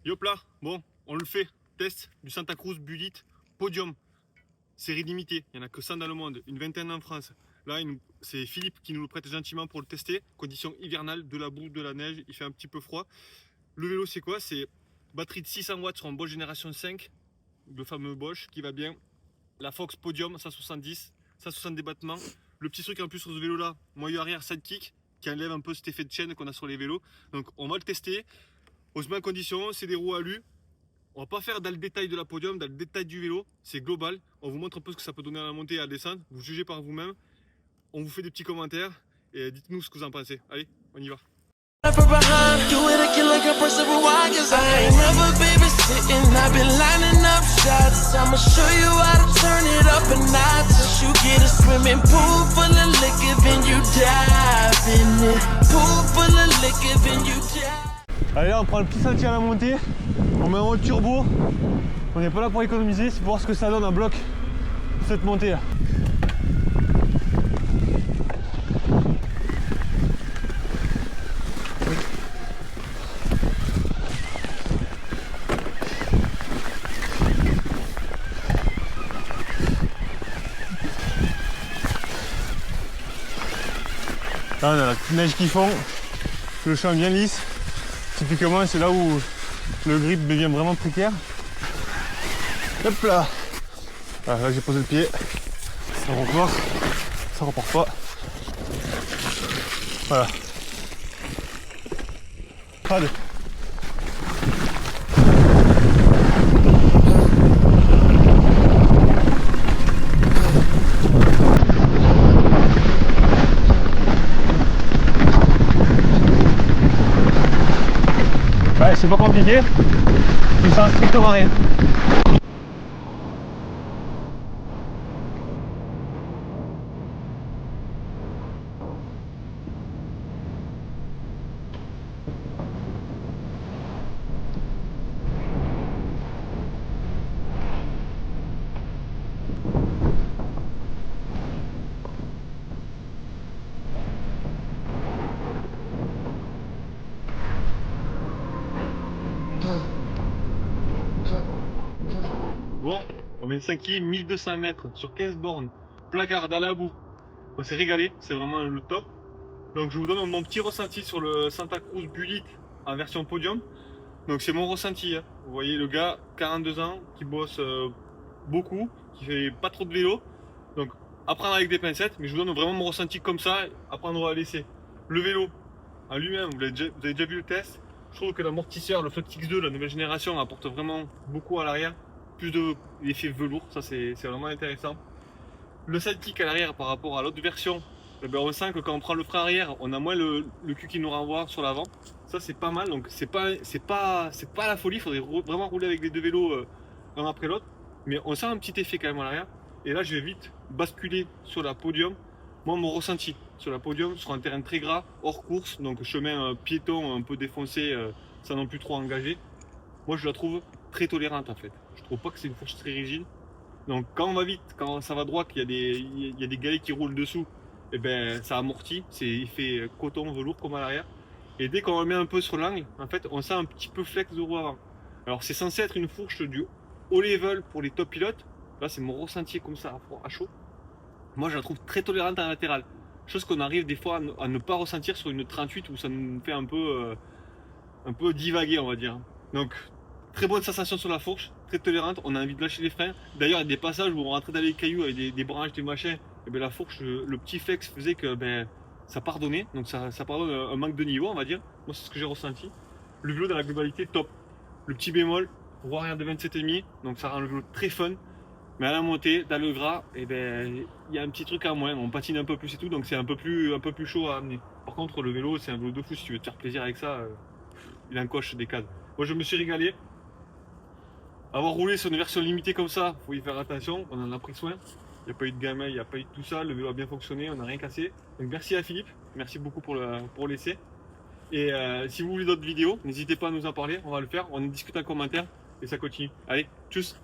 Yop là, bon, on le fait. Test du Santa Cruz Bullet Podium. Série limitée, il n'y en a que 100 dans le monde, une vingtaine en France. Là, c'est Philippe qui nous le prête gentiment pour le tester. Conditions hivernales, de la boue, de la neige, il fait un petit peu froid. Le vélo, c'est quoi? C'est batterie de 600 watts sur un Bosch Génération 5, le fameux Bosch qui va bien. La Fox Podium 170, 160 battements. Le petit truc en plus sur ce vélo là, moyeu arrière sidekick, qui enlève un peu cet effet de chaîne qu'on a sur les vélos. Donc on va le tester. On se met en condition, c'est des roues alu. On va pas faire dans le détail de la Podium, dans le détail du vélo, c'est global. On vous montre un peu ce que ça peut donner à la montée et à la descente. Vous jugez par vous-même. On vous fait des petits commentaires et dites-nous ce que vous en pensez. Allez, on y va. Allez, on prend le petit sentier à la montée, on met en mode turbo, on n'est pas là pour économiser, c'est pour voir ce que ça donne en bloc cette montée là. Là on a la petite neige qui fond, le champ bien lisse. Typiquement, c'est là où le grip devient vraiment précaire. Hop là. Voilà, là j'ai posé le pied. Ça repart. Ça repart pas. Voilà. Allez. Ouais, c'est pas compliqué, tu sens strictement rien. Bon, on met 5 kg, 1200 mètres sur 15 bornes, placard à la boue. On s'est régalé, c'est vraiment le top. Donc je vous donne mon petit ressenti sur le Santa Cruz Bullet en version Podium. Donc c'est mon ressenti, hein. Vous voyez le gars, 42 ans, qui bosse beaucoup, qui fait pas trop de vélo. Donc apprendre avec des pincettes, mais je vous donne vraiment mon ressenti comme ça, apprendre à laisser. Le vélo en lui-même, vous avez déjà vu le test. Je trouve que l'amortisseur, le Flex X2, la nouvelle génération, apporte vraiment beaucoup à l'arrière. Plus d'effet velours, ça c'est vraiment intéressant. Le sidekick à l'arrière par rapport à l'autre version, on sent que quand on prend le frein arrière, on a moins le cul qui nous renvoie sur l'avant. Ça c'est pas mal, donc c'est pas la folie, il faudrait vraiment rouler avec les deux vélos un après l'autre. Mais on sent un petit effet quand même à l'arrière. Et là je vais vite basculer sur la Podium. Moi mon ressenti sur la Podium, sur un terrain très gras, hors course, donc chemin piéton un peu défoncé, sans non plus trop engagé. Moi je la trouve très tolérante en fait. Je trouve pas que c'est une fourche très rigide. Donc quand on va vite, quand ça va droit, qu'il y a des galets qui roulent dessous, et ben ça amortit, c'est effet coton velours comme à l'arrière. Et dès qu'on le met un peu sur l'angle, en fait on sent un petit peu flex de roue avant. Alors c'est censé être une fourche du haut level pour les top pilotes. Là c'est mon ressenti comme ça à chaud. Moi je la trouve très tolérante en latéral. Chose qu'on arrive des fois à ne pas ressentir sur une 38 où ça nous fait un peu divaguer on va dire. Donc très bonne sensation sur la fourche, très tolérante, on a envie de lâcher les freins. D'ailleurs, il y a des passages où on rentrait dans les cailloux avec des branches, des machins, et bien la fourche, le petit flex faisait que ça pardonnait, donc ça pardonne un manque de niveau, on va dire. Moi, c'est ce que j'ai ressenti. Le vélo, dans la globalité, top. Le petit bémol, roue arrière de 27,5, donc ça rend le vélo très fun. Mais à la montée, dans le gras, et il y a un petit truc à moins, on patine un peu plus et tout, donc c'est un peu plus chaud à amener. Par contre, le vélo, c'est un vélo de fou, si tu veux te faire plaisir avec ça, il encoche des cases. Moi, je me suis régalé. Avoir roulé sur une version limitée comme ça, faut y faire attention, on en a pris soin. Il n'y a pas eu de gamin, il n'y a pas eu de tout ça, le vélo a bien fonctionné, on n'a rien cassé. Donc merci à Philippe, merci beaucoup pour l'essai. Et si vous voulez d'autres vidéos, n'hésitez pas à nous en parler, on va le faire, on en discute en commentaire et ça continue. Allez, tchuss!